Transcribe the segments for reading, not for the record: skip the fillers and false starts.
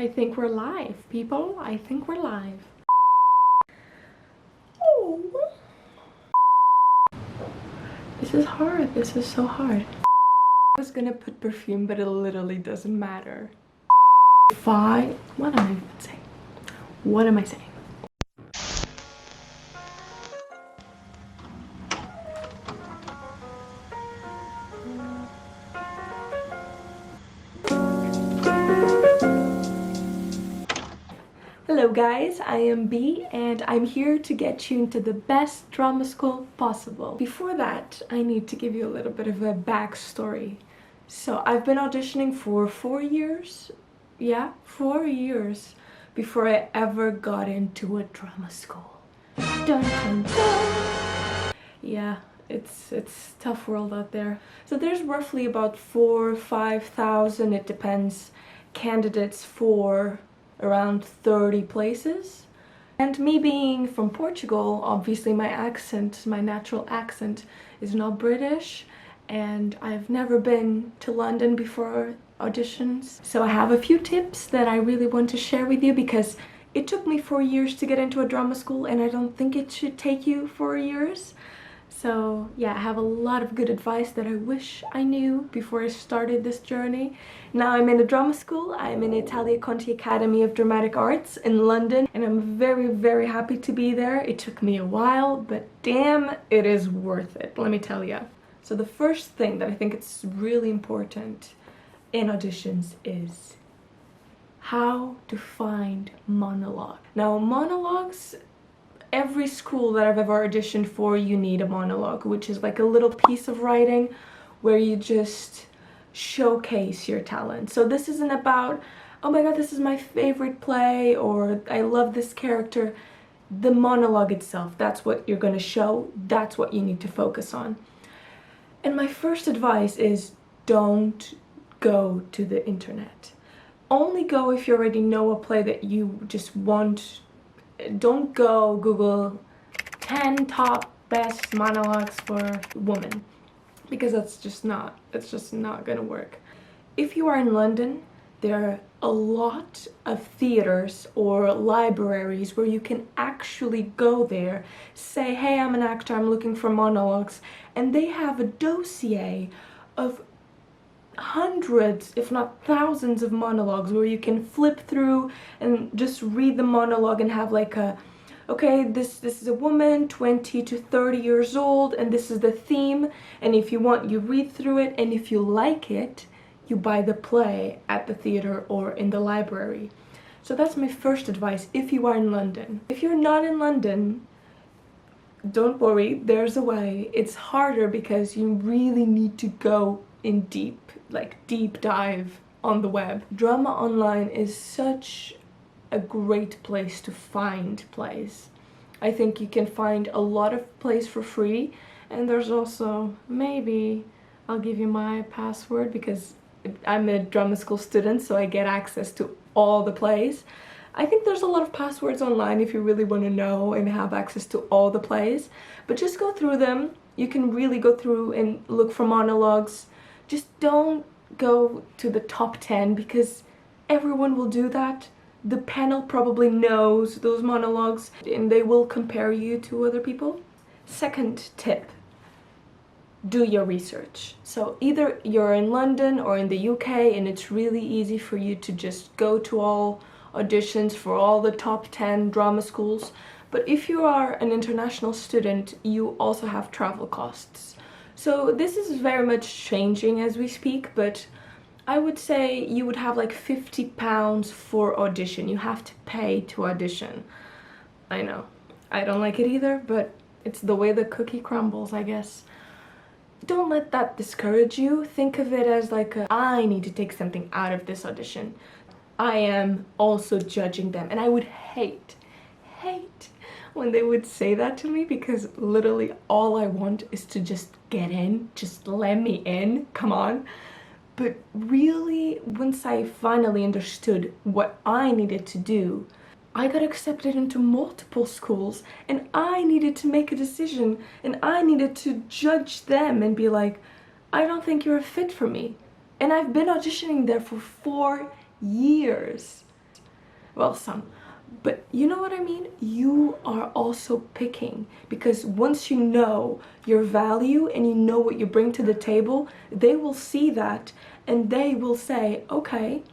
I think we're live, people. I think we're live. Oh. This is hard. This is so hard. I was gonna put perfume, but it literally doesn't matter. What am I saying? What am I saying? Hello guys, I am B and I'm here to get you into the best drama school possible. Before that, I need to give you a little bit of a backstory. So I've been auditioning for 4 years. Yeah, 4 years before I ever got into a drama school. Dun, dun, dun. Yeah, it's tough world out there. So there's roughly about 4,000 or 5,000, it depends, candidates for around 30 places. And me being from Portugal, obviously my accent, my natural accent is not British, and I've never been to London before auditions. So I have a few tips that I really want to share with you because it took me 4 years to get into a drama school and I don't think it should take you 4 years. So yeah, I have a lot of good advice that I wish I knew before I started this journey. Now I'm in a drama school. I'm in Italia Conti Academy of Dramatic Arts in London, and I'm very, very happy to be there. It took me a while, but damn, it is worth it, let me tell you. So the first thing that I think it's really important in auditions is how to find monologue. Now, monologues, every school that I've ever auditioned for, you need a monologue, which is like a little piece of writing where you just showcase your talent. So this isn't about, oh my god, this is my favorite play, or I love this character. The monologue itself, that's what you're going to show, that's what you need to focus on. And my first advice is don't go to the internet. Only go if you already know a play that you just want. Don't go Google 10 top best monologues for women, because it's just not gonna work. If you are in London, there are a lot of theaters or libraries where you can actually go there, say, hey, I'm an actor, I'm looking for monologues, and they have a dossier of hundreds, if not thousands, of monologues where you can flip through and just read the monologue and have like a, okay, this is a woman 20 to 30 years old and this is the theme, and if you want, you read through it, and if you like it, you buy the play at the theater or in the library. So that's my first advice if you are in London. If you're not in London, don't worry, there's a way. It's harder because you really need to go in deep dive on the web. Drama Online is such a great place to find plays. I think you can find a lot of plays for free, and there's also, maybe I'll give you my password because I'm a drama school student, so I get access to all the plays. I think there's a lot of passwords online if you really want to know and have access to all the plays, but just go through them. You can really go through and look for monologues. Just don't go to the top 10 because everyone will do that. The panel probably knows those monologues and they will compare you to other people. Second tip, do your research. So either you're in London or in the UK and it's really easy for you to just go to all auditions for all the top 10 drama schools. But if you are an international student, you also have travel costs. So this is very much changing as we speak, but I would say you would have like £50 for audition. You have to pay to audition. I know, I don't like it either, but it's the way the cookie crumbles, I guess. Don't let that discourage you. Think of it as like I need to take something out of this audition. I am also judging them, and I would hate when they would say that to me, because literally all I want is to just get in, just let me in, come on. But really, once I finally understood what I needed to do, I got accepted into multiple schools and I needed to make a decision and I needed to judge them and be like, I don't think you're a fit for me. And I've been auditioning there for 4 years. Well, some. But you know what I mean? You are also picking, because once you know your value and you know what you bring to the table, they will see that and they will say, okay,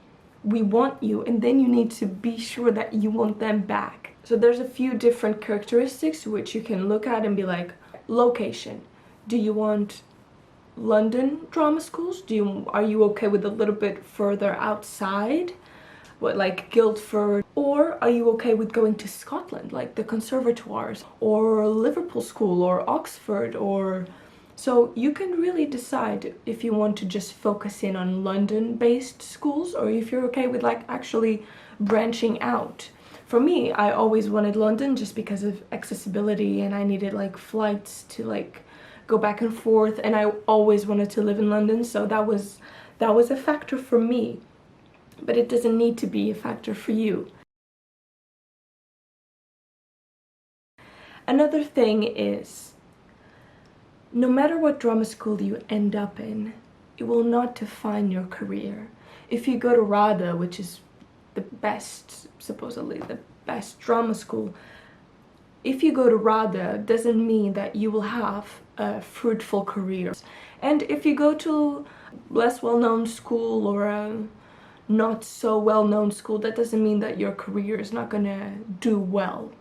we want you, and then you need to be sure that you want them back. So there's a few different characteristics which you can look at and be like, location. Do you want London drama schools? Are you okay with a little bit further outside? What, like Guildford? Or are you okay with going to Scotland, like the conservatoires, or Liverpool School, or Oxford, or... So you can really decide if you want to just focus in on London-based schools, or if you're okay with like actually branching out. For me, I always wanted London just because of accessibility, and I needed like flights to like go back and forth, and I always wanted to live in London, so that was a factor for me. But it doesn't need to be a factor for you. Another thing is, no matter what drama school you end up in, it will not define your career. If you go to RADA, which is the best, supposedly the best drama school, if you go to RADA, doesn't mean that you will have a fruitful career. And if you go to less well-known school or a not so well-known school, that doesn't mean that your career is not gonna do well.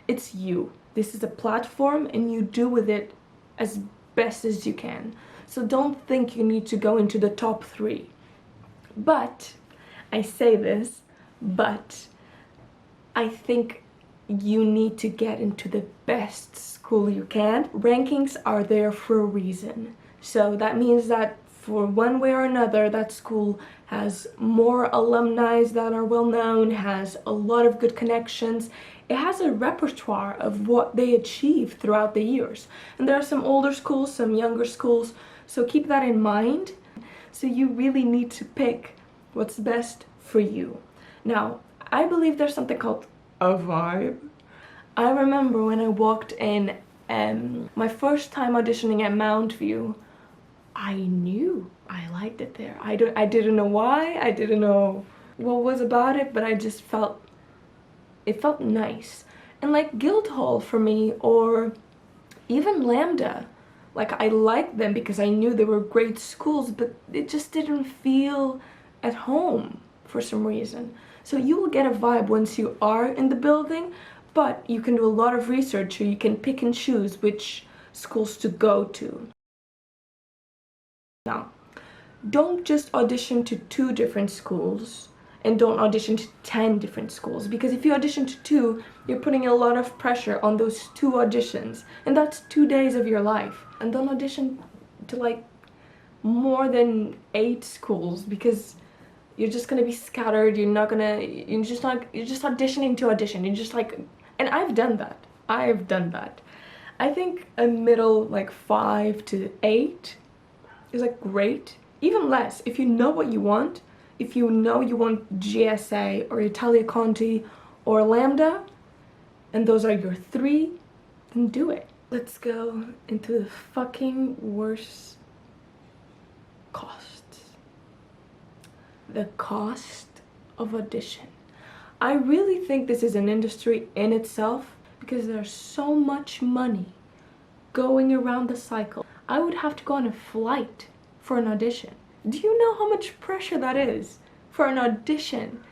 It's you. This is a platform and you do with it as best as you can. So don't think you need to go into the top 3. But, I say this, but I think you need to get into the best school you can. Rankings are there for a reason. So that means that for one way or another, that school has more alumni that are well known, has a lot of good connections. It has a repertoire of what they achieved throughout the years. And there are some older schools, some younger schools, so keep that in mind. So you really need to pick what's best for you. Now, I believe there's something called a vibe. I remember when I walked in my first time auditioning at Mountview, I knew I liked it there. I didn't know why, I didn't know what was about it, but I just felt, it felt nice. And like Guildhall for me, or even Lambda, like I liked them because I knew they were great schools, but it just didn't feel at home for some reason. So you will get a vibe once you are in the building, but you can do a lot of research, or you can pick and choose which schools to go to. Now, don't just audition to 2 different schools, and don't audition to 10 different schools, because if you audition to 2, you're putting a lot of pressure on those 2 auditions, and that's 2 days of your life. And don't audition to like more than 8 schools, because you're just gonna be scattered. You're just auditioning to audition. You're just like, and I've done that. I think a middle like 5 to 8 is like great. Even less, if you know what you want, if you know you want GSA or Italia Conti or Lambda, and those are your 3, then do it. Let's go into the fucking worst costs. The cost of audition. I really think this is an industry in itself, because there's so much money going around the cycle. I would have to go on a flight for an audition. Do you know how much pressure that is for an audition?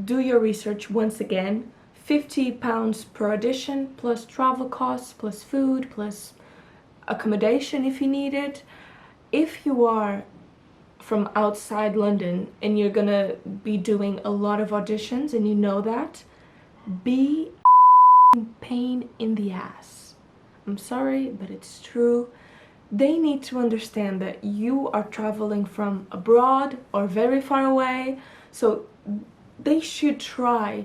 Do your research once again. £50 per audition, plus travel costs, plus food, plus accommodation if you need it. If you are from outside London and you're gonna be doing a lot of auditions and you know that, be a pain in the ass. I'm sorry, but it's true. They need to understand that you are traveling from abroad or very far away, so they should try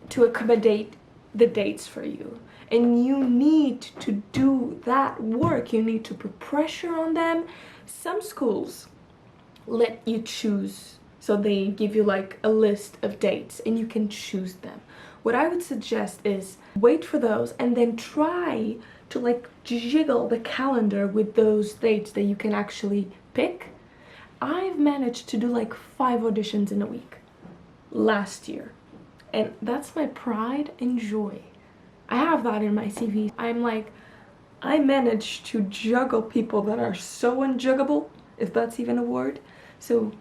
to accommodate the dates for you. And you need to do that work. You need to put pressure on them. Some schools let you choose, so they give you like a list of dates and you can choose them. What I would suggest is wait for those and then try to like jiggle the calendar with those dates that you can actually pick. I've managed to do like 5 auditions in a week last year, And that's my pride and joy. I have that in my CV. I'm like, I managed to juggle people that are so unjuggable, if that's even a word. So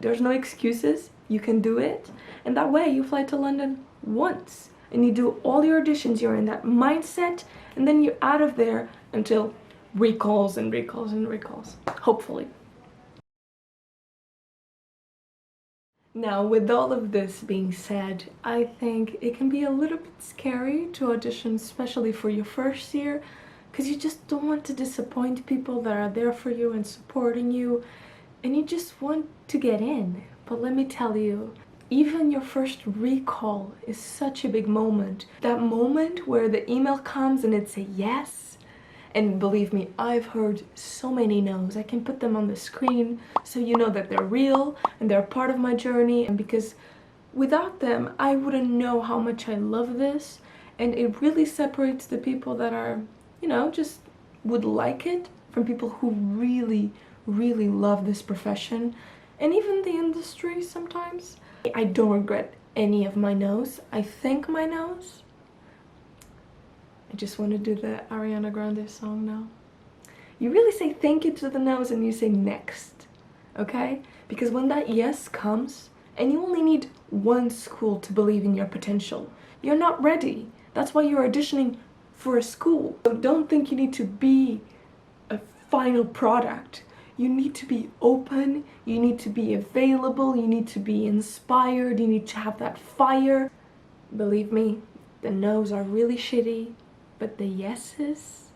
there's no excuses, you can do it. And that way you fly to London once and you do all your auditions, you're in that mindset, and then you're out of there until recalls and recalls and recalls, hopefully. Now, with all of this being said, I think it can be a little bit scary to audition, especially for your first year, because you just don't want to disappoint people that are there for you and supporting you, and you just want to get in. But let me tell you, even your first recall is such a big moment. That moment where the email comes and it's a yes. And believe me, I've heard so many no's. I can put them on the screen so you know that they're real and they're part of my journey. And because without them, I wouldn't know how much I love this. And it really separates the people that are, you know, just would like it from people who really, really love this profession. And even the industry sometimes. I don't regret any of my no's. I thank my no's. I just want to do the Ariana Grande song now. You really say thank you to the no's and you say next, okay? Because when that yes comes, and you only need one school to believe in your potential, you're not ready. That's why you're auditioning for a school. So don't think you need to be a final product. You need to be open, you need to be available, you need to be inspired, you need to have that fire. Believe me, the no's are really shitty. But the yeses,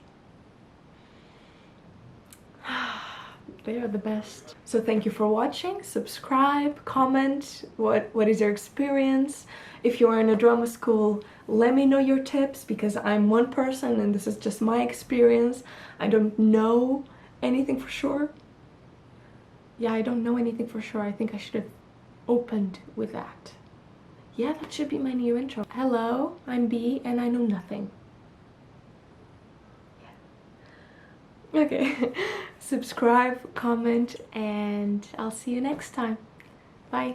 they are the best. So thank you for watching. Subscribe, comment, what is your experience? If you are in a drama school, let me know your tips, because I'm one person and this is just my experience. I don't know anything for sure. Yeah, I don't know anything for sure. I think I should have opened with that. Yeah, that should be my new intro. Hello, I'm B and I know nothing. Okay, subscribe, comment, and I'll see you next time. Bye.